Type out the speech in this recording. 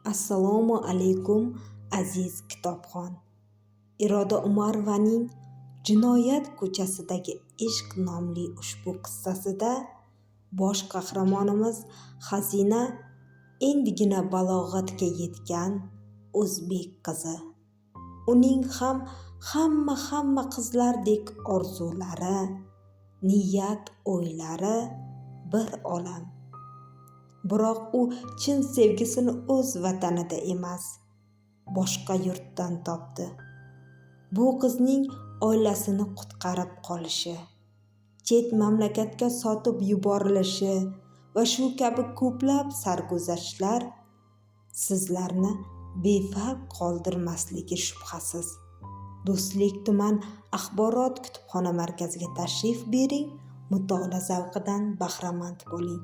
Assalomu alaykum aziz kitobxon. Iroda Umarovaning Jinoyat ko'chasidagi ishq nomli ushbu qissasida bosh qahramonimiz Xazina endigina balog'atga yetgan o'zbek qizi. Uning ham hamma qizlardek orzulari, niyat, o'ylari bir olam. Biroq u chin sevgisini o'z vatanida emas, boshqa yurtdan topdi. Bu qizning oilasini qutqarib qolishi, chet mamlakatga sotib yuborilishi va shu kabi ko'plab sarguzashtlar sizlarni befarq qoldirmasligi shubhasiz. Do'stlik tuman axborot kutubxona markaziga tashrif bering, mutolaa zavqidan bahramand bo'ling.